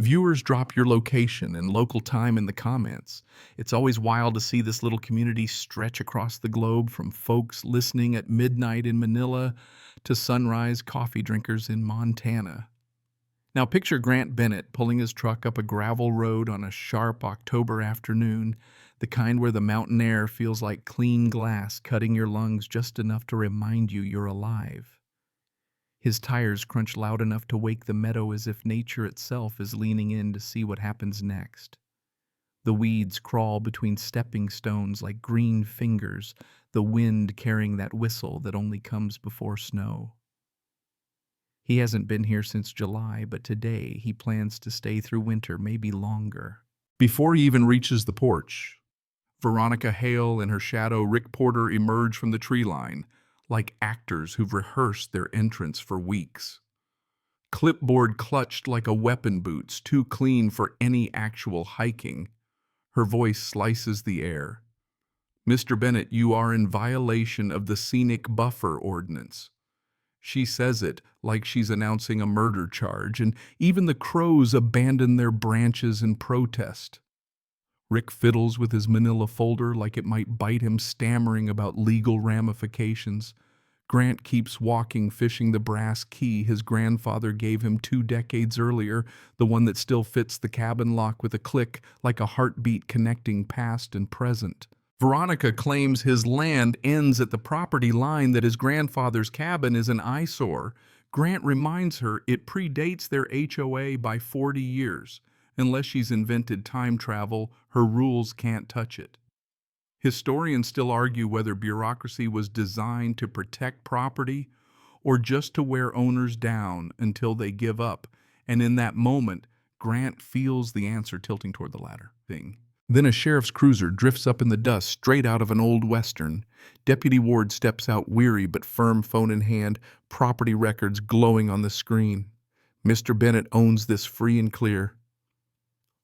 Viewers drop your location and local time in the comments. It's always wild to see this little community stretch across the globe, from folks listening at midnight in Manila to sunrise coffee drinkers in Montana. Now picture Grant Bennett pulling his truck up a gravel road on a sharp October afternoon, the kind where the mountain air feels like clean glass cutting your lungs just enough to remind you you're alive. His tires crunch loud enough to wake the meadow, as if nature itself is leaning in to see what happens next. The weeds crawl between stepping stones like green fingers, the wind carrying that whistle that only comes before snow. He hasn't been here since July, but today he plans to stay through winter, maybe longer. Before he even reaches the porch, Veronica Hale and her shadow Rick Porter emerge from the tree line, like actors who've rehearsed their entrance for weeks. Clipboard clutched like a weapon boots, too clean for any actual hiking. Her voice slices the air. "Mr. Bennett, you are in violation of the Scenic Buffer Ordinance." She says it like she's announcing a murder charge, and even the crows abandon their branches in protest. Rick fiddles with his manila folder like it might bite him, stammering about legal ramifications. Grant keeps walking, fishing the brass key his grandfather gave him 2 decades earlier, the one that still fits the cabin lock with a click, like a heartbeat connecting past and present. Veronica claims his land ends at the property line, that his grandfather's cabin is an eyesore. Grant reminds her it predates their HOA by 40 years. Unless she's invented time travel, her rules can't touch it. Historians still argue whether bureaucracy was designed to protect property or just to wear owners down until they give up. And in that moment, Grant feels the answer tilting toward the latter thing. Then a sheriff's cruiser drifts up in the dust straight out of an old western. Deputy Ward steps out, weary but firm, phone in hand, property records glowing on the screen. Mr. Bennett owns this free and clear.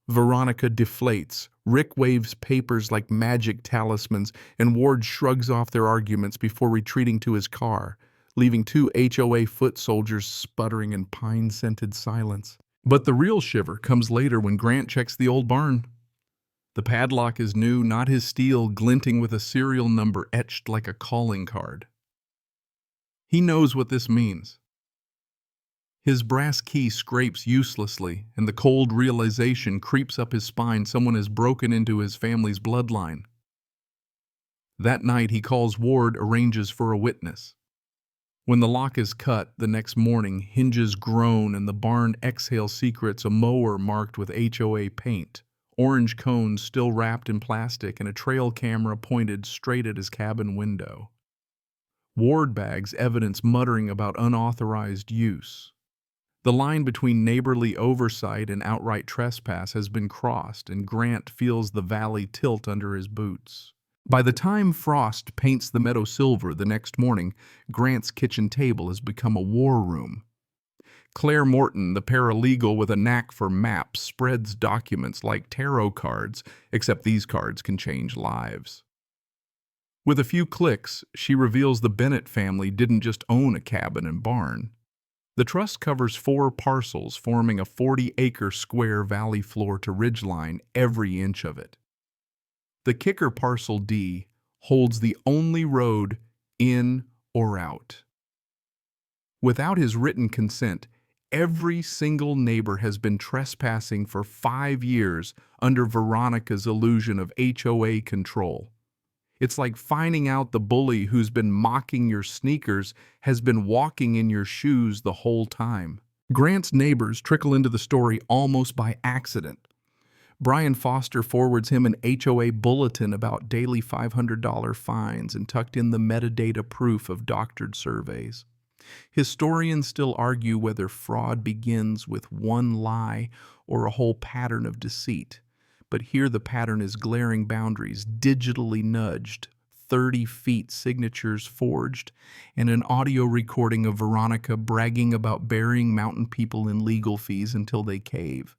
Veronica deflates. Rick waves papers like magic talismans, and Ward shrugs off their arguments before retreating to his car, leaving 2 HOA foot soldiers sputtering in pine-scented silence. But the real shiver comes later when Grant checks the old barn. The padlock is new, not his steel, glinting with a serial number etched like a calling card. He knows what this means. His brass key scrapes uselessly, and the cold realization creeps up his spine someone has broken into his family's bloodline. That night he calls Ward, arranges for a witness. When the lock is cut, the next morning, hinges groan and the barn exhales secrets, a mower marked with HOA paint, orange cones still wrapped in plastic, and a trail camera pointed straight at his cabin window. Ward bags evidence muttering about unauthorized use. The line between neighborly oversight and outright trespass has been crossed, and Grant feels the valley tilt under his boots. By the time frost paints the meadow silver the next morning, Grant's kitchen table has become a war room. Claire Morton, the paralegal with a knack for maps, spreads documents like tarot cards, except these cards can change lives. With a few clicks, she reveals the Bennett family didn't just own a cabin and barn. The trust covers 4 parcels, forming a 40-acre square valley floor to ridgeline, every inch of it. The kicker, parcel D, holds the only road in or out. Without his written consent, every single neighbor has been trespassing for 5 years under Veronica's illusion of HOA control. It's like finding out the bully who's been mocking your sneakers has been walking in your shoes the whole time. Grant's neighbors trickle into the story almost by accident. Brian Foster forwards him an HOA bulletin about daily $500 fines and tucked in the metadata proof of doctored surveys. Historians still argue whether fraud begins with one lie or a whole pattern of deceit. But here the pattern is glaring boundaries, digitally nudged, 30 feet signatures forged, and an audio recording of Veronica bragging about burying mountain people in legal fees until they cave.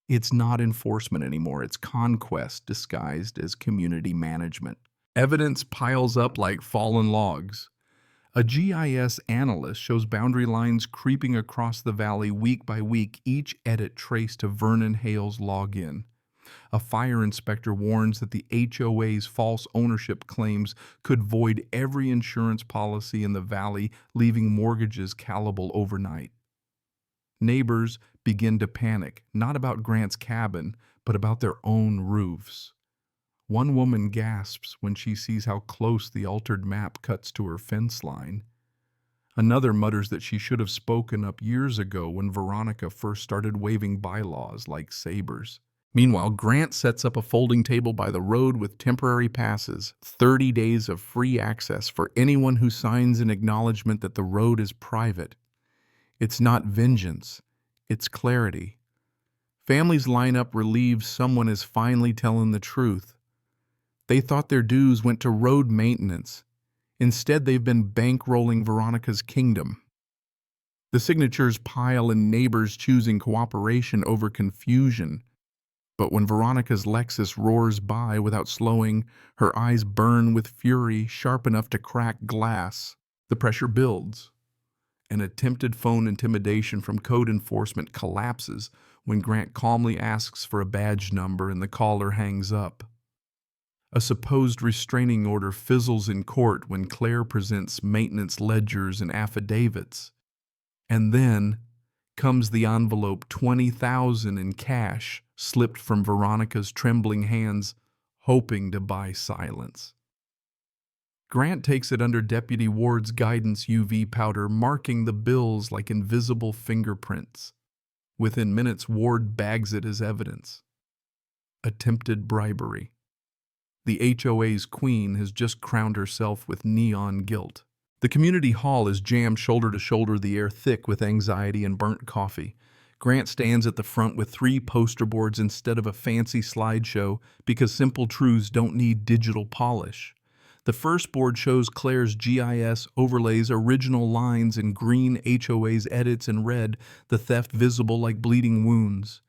It's not enforcement anymore, it's conquest disguised as community management. Evidence piles up like fallen logs. A GIS analyst shows boundary lines creeping across the valley week by week, each edit traced to Vernon Hale's login. A fire inspector warns that the HOA's false ownership claims could void every insurance policy in the valley, leaving mortgages callable overnight. Neighbors begin to panic, not about Grant's cabin, but about their own roofs. One woman gasps when she sees how close the altered map cuts to her fence line. Another mutters that she should have spoken up years ago when Veronica first started waving bylaws like sabers. Meanwhile, Grant sets up a folding table by the road with temporary passes, 30 days of free access for anyone who signs an acknowledgement that the road is private. It's not vengeance, it's clarity. Families line up relieved someone is finally telling the truth. They thought their dues went to road maintenance. Instead, they've been bankrolling Veronica's kingdom. The signatures pile and neighbors choosing cooperation over confusion. But when Veronica's Lexus roars by without slowing, her eyes burn with fury sharp enough to crack glass. The pressure builds. An attempted phone intimidation from code enforcement collapses when Grant calmly asks for a badge number and the caller hangs up. A supposed restraining order fizzles in court when Claire presents maintenance ledgers and affidavits. And then comes the envelope, $20,000 in cash, slipped from Veronica's trembling hands, hoping to buy silence. Grant takes it under Deputy Ward's guidance UV powder, marking the bills like invisible fingerprints. Within minutes, Ward bags it as evidence. Attempted bribery. The HOA's queen has just crowned herself with neon guilt. The community hall is jammed shoulder to shoulder, the air thick with anxiety and burnt coffee. Grant stands at the front with 3 poster boards instead of a fancy slideshow because simple truths don't need digital polish. The first board shows Claire's GIS overlays original lines in green, HOA's edits in red, the theft visible like bleeding wounds.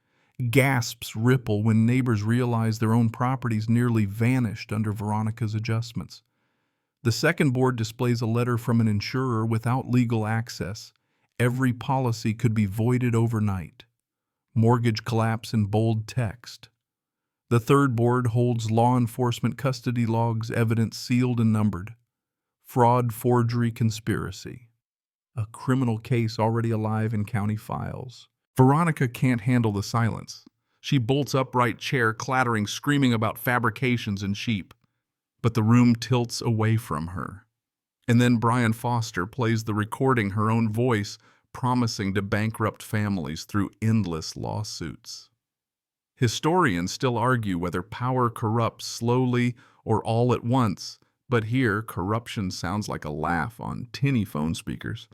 Gasps ripple when neighbors realize their own properties nearly vanished under Veronica's adjustments. The second board displays a letter from an insurer without legal access. Every policy could be voided overnight. Mortgage collapse in bold text. The third board holds law enforcement custody logs, evidence sealed and numbered. Fraud, forgery, conspiracy. A criminal case already alive in county files. Veronica can't handle the silence. She bolts upright chair, clattering, screaming about fabrications and sheep. But the room tilts away from her. And then Brian Foster plays the recording, her own voice, promising to bankrupt families through endless lawsuits. Historians still argue whether power corrupts slowly or all at once, but here corruption sounds like a laugh on tinny phone speakers.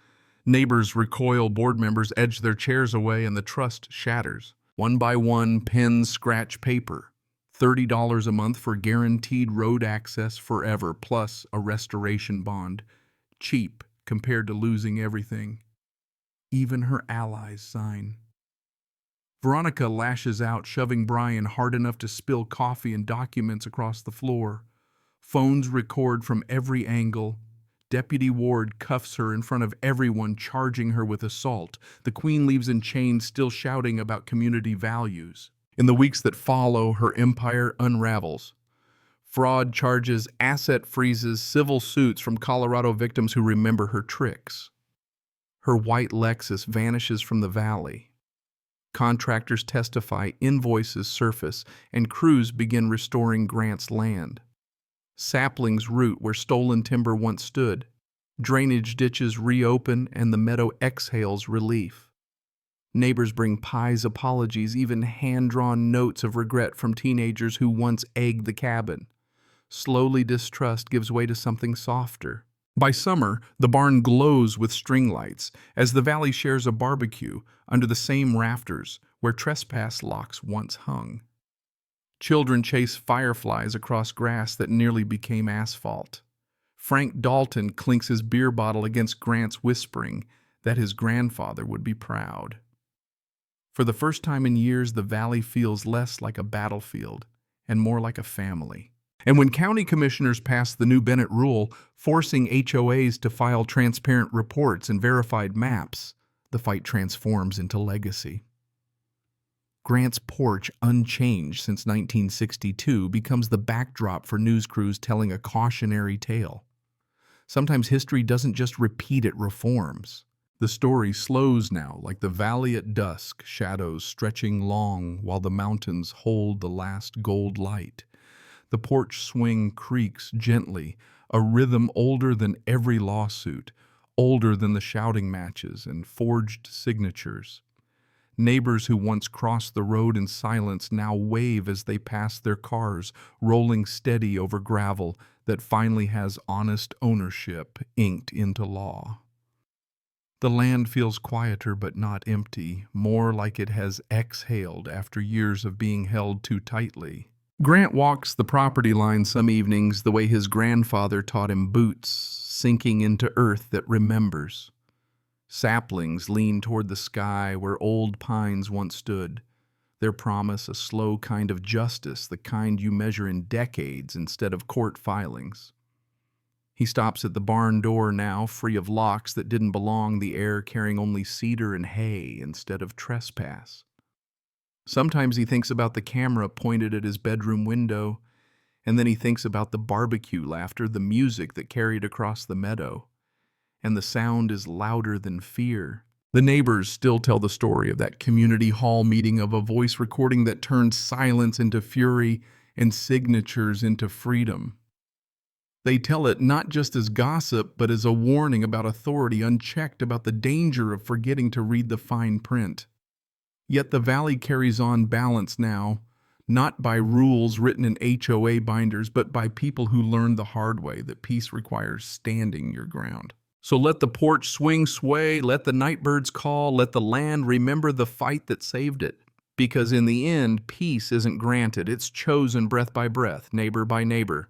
Neighbors recoil, board members edge their chairs away, and the trust shatters. One by one, pens scratch paper. $30 a month for guaranteed road access forever, plus a restoration bond. Cheap compared to losing everything. Even her allies sign. Veronica lashes out, shoving Brian hard enough to spill coffee and documents across the floor. Phones record from every angle. Deputy Ward cuffs her in front of everyone, charging her with assault. The Queen leaves in chains, still shouting about community values. In the weeks that follow, her empire unravels. Fraud charges, asset freezes, civil suits from Colorado victims who remember her tricks. Her white Lexus vanishes from the valley. Contractors testify, invoices surface, and crews begin restoring Grant's land. Saplings root where stolen timber once stood. Drainage ditches reopen and the meadow exhales relief. Neighbors bring pies, apologies, even hand-drawn notes of regret from teenagers who once egged the cabin. Slowly, distrust gives way to something softer. By summer, the barn glows with string lights as the valley shares a barbecue under the same rafters where trespass locks once hung. Children chase fireflies across grass that nearly became asphalt. Frank Dalton clinks his beer bottle against Grant's, whispering that his grandfather would be proud. For the first time in years, the valley feels less like a battlefield and more like a family. And when county commissioners passed the new Bennett rule, forcing HOAs to file transparent reports and verified maps, the fight transforms into legacy. Grant's porch, unchanged since 1962, becomes the backdrop for news crews telling a cautionary tale. Sometimes history doesn't just repeat, it reforms. The story slows now, like the valley at dusk, shadows stretching long while the mountains hold the last gold light. The porch swing creaks gently, a rhythm older than every lawsuit, older than the shouting matches and forged signatures. Neighbors who once crossed the road in silence now wave as they pass their cars, rolling steady over gravel that finally has honest ownership inked into law. The land feels quieter but not empty, more like it has exhaled after years of being held too tightly. Grant walks the property line some evenings the way his grandfather taught him, boots sinking into earth that remembers. Saplings lean toward the sky where old pines once stood, their promise a slow kind of justice, the kind you measure in decades instead of court filings. He stops at the barn door now, free of locks that didn't belong, the air carrying only cedar and hay instead of trespass. Sometimes he thinks about the camera pointed at his bedroom window, and then he thinks about the barbecue laughter, the music that carried across the meadow. And the sound is louder than fear. The neighbors still tell the story of that community hall meeting, of a voice recording that turned silence into fury and signatures into freedom. They tell it not just as gossip, but as a warning about authority unchecked, about the danger of forgetting to read the fine print. Yet the valley carries on balance now, not by rules written in HOA binders, but by people who learned the hard way that peace requires standing your ground. So let the porch swing sway, let the nightbirds call, let the land remember the fight that saved it. Because in the end, peace isn't granted, it's chosen breath by breath, neighbor by neighbor.